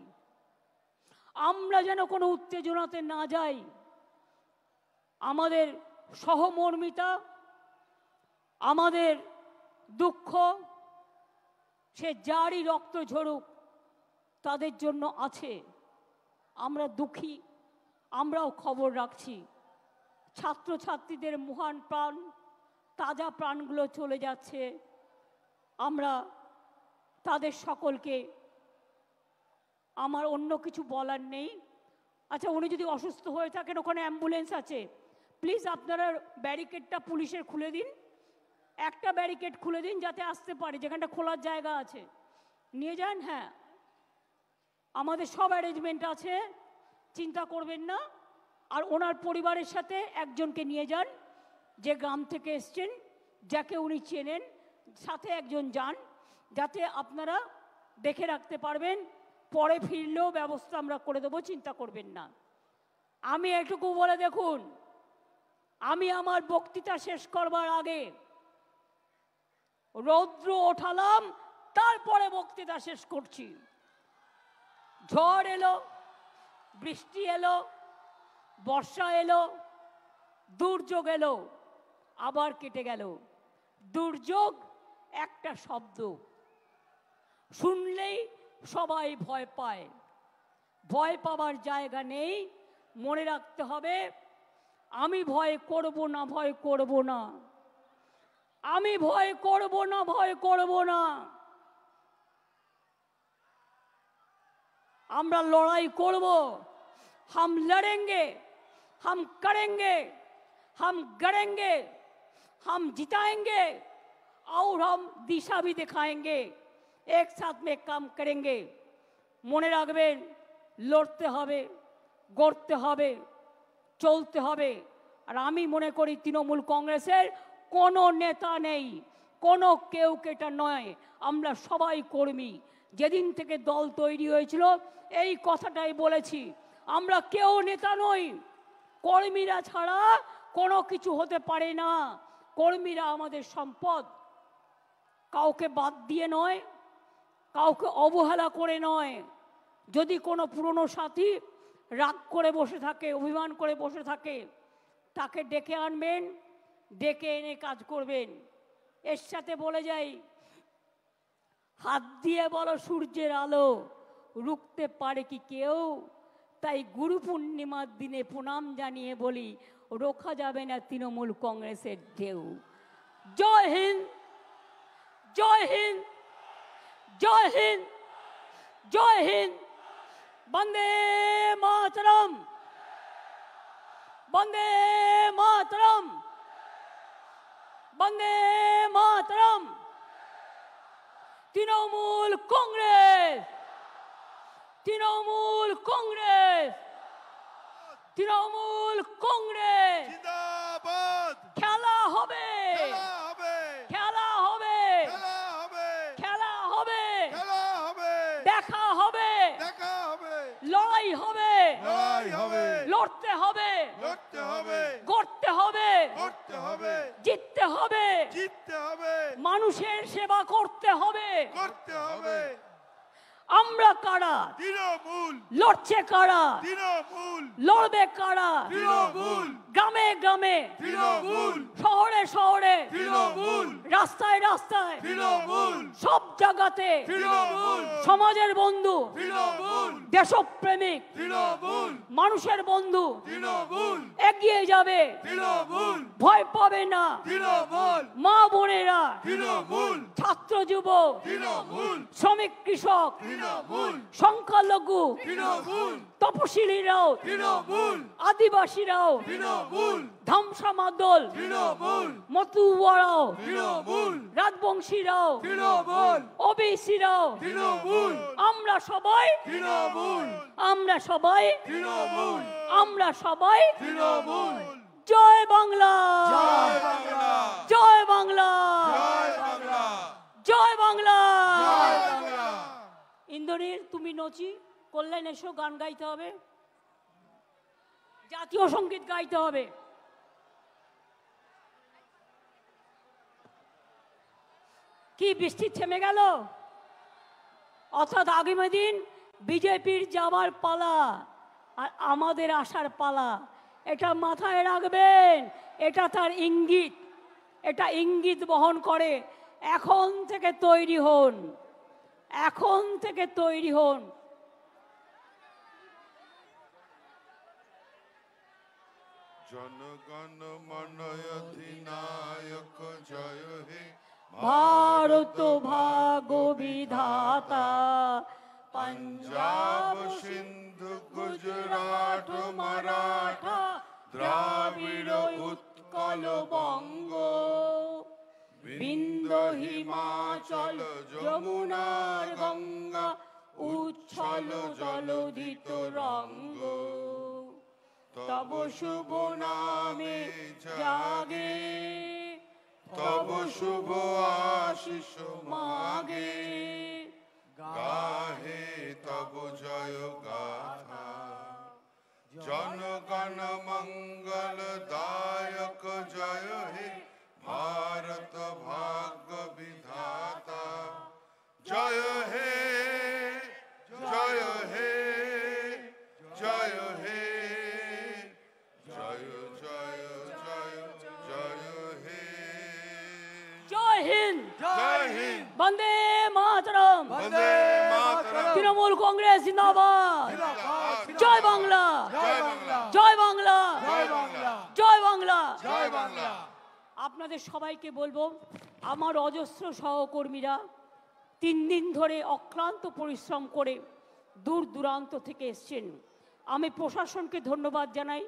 A: আমরা যেন কোনো উত্তেজনাতে না যাই। আমাদের সহমর্মিতা, আমাদের দুঃখ, সে যারই রক্ত ঝরুক তাদের জন্য আছে। আমরা দুঃখী, আমরাও খবর রাখছি। ছাত্রছাত্রীদের মহান প্রাণ, তাজা প্রাণগুলো চলে যাচ্ছে, আমরা তাদের সকলকে, আমার অন্য কিছু বলার নেই। আচ্ছা, উনি যদি অসুস্থ হয়ে থাকেন, ওখানে অ্যাম্বুলেন্স আছে, প্লিজ আপনারা ব্যারিকেডটা পুলিশের খুলে দিন, একটা ব্যারিকেড খুলে দিন যাতে আসতে পারে, যেখানটা খোলার জায়গা আছে নিয়ে যান। হ্যাঁ, আমাদের সব অ্যারেঞ্জমেন্ট আছে, চিন্তা করবেন না। আর ওনার পরিবারের সাথে একজনকে নিয়ে যান, যে গ্রাম থেকে এসছেন, যাকে উনি চেনেন, সাথে একজন যান, যাতে আপনারা দেখে রাখতে পারবেন। পরে ফিরলেও ব্যবস্থা আমরা করে দেবো, চিন্তা করবেন না। আমি এটুকু বলে দেখুন, আমি আমার বক্তৃতা শেষ করবার আগে রৌদ্র ওঠালাম, তারপরে বক্তৃতা শেষ করছি। ঝড় এলো, বৃষ্টি এলো, বর্ষা এলো, দুর্যোগ এলো, আবার কেটে গেল। দুর্যোগ একটা শব্দ, শুনলেই সবাই ভয় পায়, ভয় পাবার জায়গা নেই। মনে রাখতে হবে, আমি ভয় করব না, ভয় করব না, আমি ভয় করব না, ভয় করব না। আমরা লড়াই করব, हम लड़ेंगे, हम करेंगे, हम गड़ेंगे, हम जिताएंगे और हम दिशा भी दिखाएंगे, एक साथ में काम करेंगे। মনে রাখবেন, লড়তে হবে, গড়তে হবে, চলতে হবে। আর আমি মনে করি তৃণমূল কংগ্রেসের কোনো নেতা নেই, কোনো কেউ কেটা নয়, আমরা সবাই কর্মী। যেদিন থেকে দল তৈরি হয়েছিল এই কথাটাই বলেছি, আমরা কেউ নেতা নই, কর্মীরা ছাড়া কোনো কিছু হতে পারে না। কর্মীরা আমাদের সম্পদ, কাউকে বাদ দিয়ে নয়, কাউকে অবহেলা করে নয়। যদি কোনো পুরনো সাথী রাগ করে বসে থাকে, অভিমান করে বসে থাকে, তাকে ডেকে আনবেন, ডেকে এনে কাজ করবেন। এর সাথে বলে যাই, হাত দিয়ে বলো সূর্যের আলো, রুখতে পারে কি কেউ? তাই গুরু পূর্ণিমার দিনে প্রণাম জানিয়ে বলি, রোখা যাবে না তৃণমূল কংগ্রেসের ঢেউ। জয় হিন্দ, জয় হিন্দ, জয় হিন্দ, জয় হিন্দ, বন্দে মাতরম, বন্দে মাতরম, বন্দে মাতরম। তৃণমূল কংগ্রেস, তৃণমূল কংগ্রেস, তৃণমূল কংগ্রেস
B: জিন্দাবাদ।
A: খেলা হবে,
B: খেলা হবে,
A: খেলা হবে,
B: খেলা হবে,
A: খেলা হবে,
B: খেলা হবে,
A: দেখা হবে,
B: দেখা হবে,
A: লড়াই হবে,
B: লড়াই হবে,
A: লড়তে হবে,
B: লড়তে হবে,
A: গড়তে হবে,
B: করতে হবে,
A: জিততে হবে,
B: জিততে হবে,
A: মানুষের সেবা করতে হবে।
B: করতে হবে।
A: আমরা কারা,
B: তৃণমূল,
A: লড়ছে কারা,
B: তৃণমূল,
A: লড়বে কারা,
B: তৃণমূল,
A: গ্রামে গ্রামে,
B: তৃণমূল,
A: শহরে শহরে,
B: তৃণমূল,
A: রাস্তায় রাস্তায়,
B: তৃণমূল,
A: সব জায়গাতে
B: তৃণমূল,
A: সমাজের বন্ধু,
B: তৃণমূল,
A: দেশপ্রেমিক,
B: তৃণমূল,
A: মানুষের বন্ধু
B: তৃণমূল,
A: এগিয়ে যাবে,
B: তৃণমূল,
A: ভয় পাবে না।
B: তৃণমূল,
A: মা বোনেরা,
B: তৃণমূল,
A: ছাত্র যুবক,
B: তৃণমূল,
A: শ্রমিক কৃষক,
B: তৃণমূল,
A: সংখ্যালঘু,
B: তৃণমূল,
A: তপশিলীরাও,
B: তৃণমূল,
A: আদিবাসীরাও,
B: তৃণমূল,
A: ধামসা মাদল,
B: তৃণমূল,
A: মতুয়ারাও,
B: তৃণমূল,
A: রাজবংশীরাও,
B: তৃণমূল,
A: ওবিসিরাও,
B: তৃণমূল,
A: আমরা সবাই,
B: তৃণমূল,
A: আমরা সবাই,
B: তৃণমূল,
A: আমরা সবাই
B: তৃণমূল।
A: জয় বাংলা,
B: জয় বাংলা,
A: জয় বাংলা,
B: জয় বাংলা,
A: জয় বাংলা।
B: জয় বাংলা।
A: ইন্দ্রনীল, তুমি নচি কল্যাণ এসো, গান গাইতে হবে, জাতীয় সঙ্গীত গাইতে হবে। কি বৃষ্টি থেমে গেল? অর্থাৎ আগামী দিন বিজেপির যাবার পালা আর আমাদের আসার পালা, এটা মাথায় রাখবেন। এটা তার ইঙ্গিত, এটা ইঙ্গিত বহন করে। এখন থেকে তৈরি হন, এখন থেকে তৈরি হন।
B: জনগণ মন অধিনায়ক জয় হে,
A: ভারত ভাগ্য বিধাতা,
B: পঞ্জাব সিন্ধু গুজরাট মারাঠা, দ্রাবিড় উৎকল বঙ্গ,
A: বিন্দ হিমাচল যমুনার গঙ্গা, উচ্ছল জলধিত রঙ্গ।
B: তব শুভ নামে জাগে, তব শুভ আশিস মাগে, গাহে তব জয় গাথা। জনগণ মঙ্গল দায়ক জয় হে, ভারত ভাগ্য বিধাতা জয় হে, জয় হে, জয় হে, জয় জয় জয় জয় হে।
A: জয় হিন্দ,
B: জয় হিন্দ,
A: বন্দে মাতরম,
B: বন্দে মাতরম,
A: তৃণমূল কংগ্রেস জিন্দাবাদ, জয় বাংলা,
B: জয় বাংলা,
A: জয় বাংলা,
B: জয় বাংলা,
A: জয় বাংলা।
B: জয় বাংলা।
A: আপনাদের সবাইকে বলবো, আমার অজস্র সহকর্মীরা 3 দিন ধরে অক্লান্ত পরিশ্রম করে দূর দূরান্ত থেকে এসছেন। আমি প্রশাসনকে ধন্যবাদ জানাই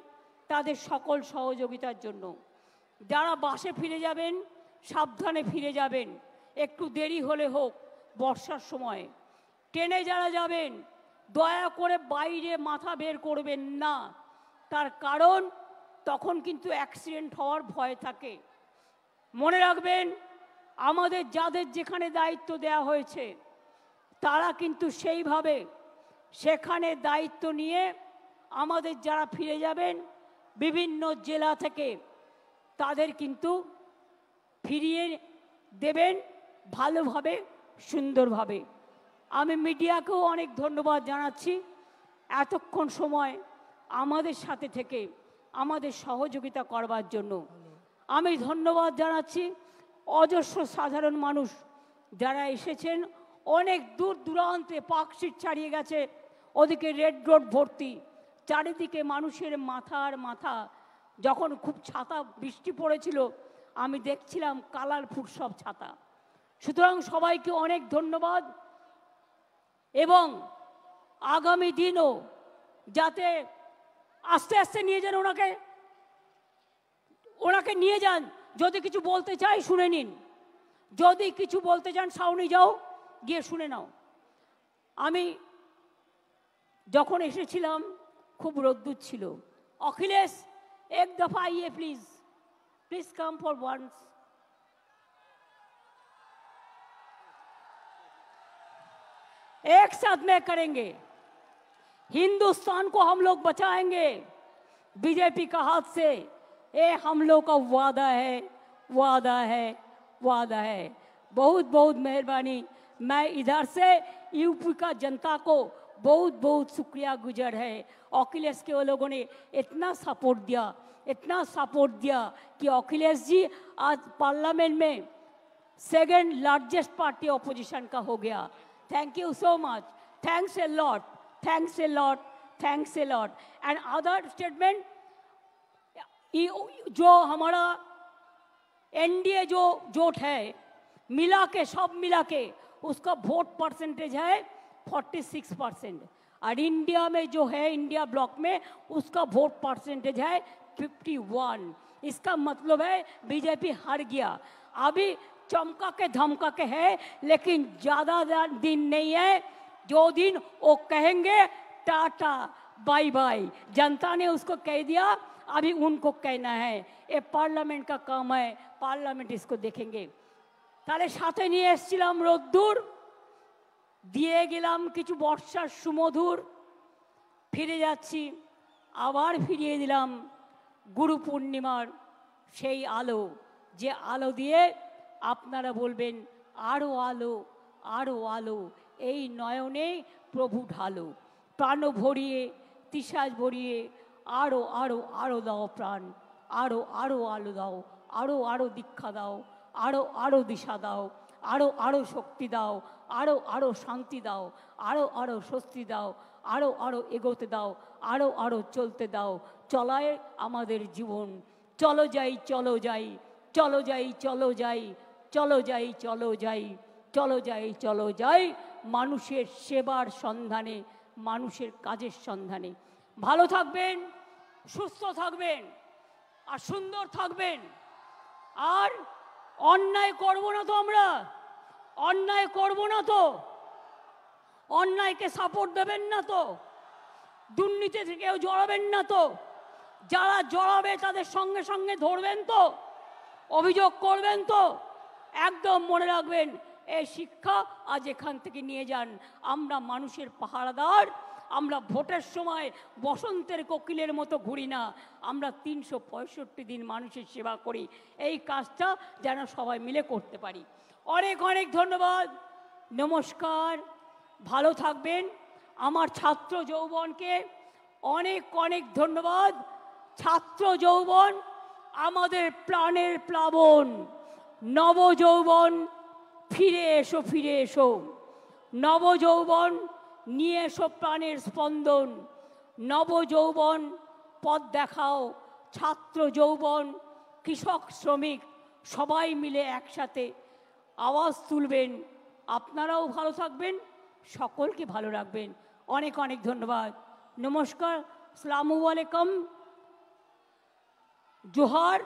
A: তাদের সকল সহযোগিতার জন্য। যারা বাসে ফিরে যাবেন সাবধানে ফিরে যাবেন, একটু দেরি হলে হোক বর্ষার সময়। ট্রেনে যারা যাবেন দয়া করে বাইরে মাথা বের করবেন না, তার কারণ তখন কিন্তু অ্যাক্সিডেন্ট হওয়ার ভয় থাকে। মনে রাখবেন, আমাদের যাদের যেখানে দায়িত্ব দেওয়া হয়েছে তারা কিন্তু সেইভাবে সেখানে দায়িত্ব নিয়ে আমাদের যারা ফিরে যাবেন বিভিন্ন জেলা থেকে তাদের কিন্তু ফিরিয়ে দেবেন ভালোভাবে, সুন্দরভাবে। আমি মিডিয়াকেও অনেক ধন্যবাদ জানাচ্ছি এতক্ষণ সময় আমাদের সাথে থেকে আমাদের সহযোগিতা করবার জন্য। আমি ধন্যবাদ জানাচ্ছি অজস্র সাধারণ মানুষ যারা এসেছেন, অনেক দূর দূরান্তে, পার্কস্ট্রিট ছাড়িয়ে গেছে, ওদিকে রেড রোড ভর্তি, চারিদিকে মানুষের মাথার মাথা। যখন খুব ছাতা বৃষ্টি পড়েছিল আমি দেখছিলাম কালারফুল সব ছাতা। সুতরাং সবাইকে অনেক ধন্যবাদ। এবং আগামী দিনও যাতে আস্তে আস্তে নিয়ে যান ওনাকে নিয়ে যান। যদি কিছু বলতে চাই শুনে নিন, যদি কিছু বলতে চান সাউনি যাও গিয়ে শুনে নাও। আমি যখন এসেছিলাম খুব রোদ্দুর ছিল। অখিলেশ এক দফা আইয়ে please, please come for once. एक साथ में करेंगे, हिंदुस्तान को हम लोग बचाएंगे बीजेपी का हाथ से। ये हम लोग का वादा है, वादा है, वादा है। बहुत बहुत मेहरबानी। मैं इधर से यूपी का जनता को बहुत बहुत शुक्रिया गुजार है। अखिलेश के वो लोगों ने इतना सपोर्ट दिया, इतना सपोर्ट दिया कि अखिलेश जी आज पार्लियामेंट में सेकंड लार्जेस्ट पार्टी ऑपोजिशन का हो गया। Thank you so much. Thanks a lot. Thanks a lot. Thanks a lot. And other statement, जो हमारा एनडीए जो जोट है मिला के सब मिला के उसका वोट परसेंटेज है 46%। और इंडिया में जो है इंडिया ब्लॉक में उसका वोट परसेंटेज है 51। इसका मतलब है बीजेपी हार गया। अभी चमका के धमका के है, लेकिन ज्यादा दिन नहीं है जो दिन वो कहेंगे टाटा बाय बाय। जनता ने उसको कह दिया, अभी उनको कहना है। ये पार्लियामेंट का काम है, पार्लियामेंट इसको देखेंगे। তাহলে সাথে নিয়ে এসেছিলাম রোদ্দুর, দিয়ে গেলাম কিছু বর্ষার সুমধুর, ফিরে যাচ্ছি আবার ফিরিয়ে দিলাম গুরু পূর্ণিমার সেই আলো, যে আলো দিয়ে আপনারা বলবেন আরো আলো, আরো আলো, এই নয়নে প্রভু ঢালো। প্রাণ ভরিয়ে তিসাজ ভরিয়ে আরো আরো আরো দাও প্রাণ, আরো আরো আলো দাও, আরো আরো দীক্ষা দাও, আরো আরো দিশা দাও, আরো আরো শক্তি দাও, আরো আরো শান্তি দাও, আরো আরো স্বস্তি দাও, আরো আরো এগোতে দাও, আরো আরো চলতে দাও। চলায় আমাদের জীবন। চলো যাই, চলো যাই, চলো যাই, চলো যাই, চলো যাই, চলো যাই, চলো যাই, চলো যাই, মানুষের সেবার সন্ধানে, মানুষের কাজের সন্ধানে। ভালো থাকবেন, সুস্থ থাকবেন, আর সুন্দর থাকবেন। আর অন্যায় করব না তো, আমরা অন্যায় করব না তো, অন্যায়কে সাপোর্ট দেবেন না তো, দুর্নীতি থেকেও জড়াবেন না তো, যারা জড়াবে তাদের সঙ্গে সঙ্গে ধরবেন তো, অভিযোগ করবেন তো। একদম মনে রাখবেন, এই শিক্ষা আজ এখান থেকে নিয়ে যান। আমরা মানুষের পাহারাদার। আমরা ভোটের সময় বসন্তের কোকিলের মতো ঘুরি না, আমরা 365 দিন মানুষের সেবা করি। এই কাজটা যেন সবাই মিলে করতে পারি। অনেক অনেক ধন্যবাদ, নমস্কার, ভালো থাকবেন। আমার ছাত্র যৌবনকে অনেক অনেক ধন্যবাদ। ছাত্র যৌবন আমাদের প্রাণের প্লাবন। নব যৌবন ফিরে এসো, ফিরে এসো। নব যৌবন নিয়ে এসো প্রাণের স্পন্দন। নব যৌবন পথ দেখাও। ছাত্র যৌবন, কৃষক, শ্রমিক সবাই মিলে একসাথে আওয়াজ তুলবেন। আপনারাও ভালো থাকবেন, সকলকে ভালো রাখবেন। অনেক অনেক ধন্যবাদ, নমস্কার, আসসালামু আলাইকুম, जोहार,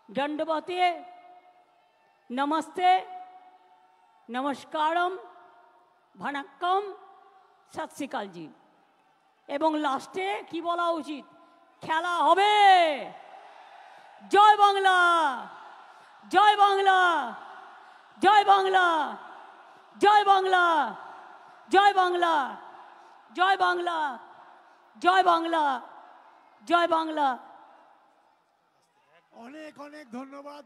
A: दंडवते, नमस्ते, नमस्कारम, भनक्कम, सत श्री अकाल जी। एवं लास्टे की बोला उचित, खेला होबे। जय बांगला, जय बांगला, जय बांगला, जय बांगला, जय बांगला, जय बांगला, जय बांगला, जय बांगला।
C: অনেক অনেক ধন্যবাদ।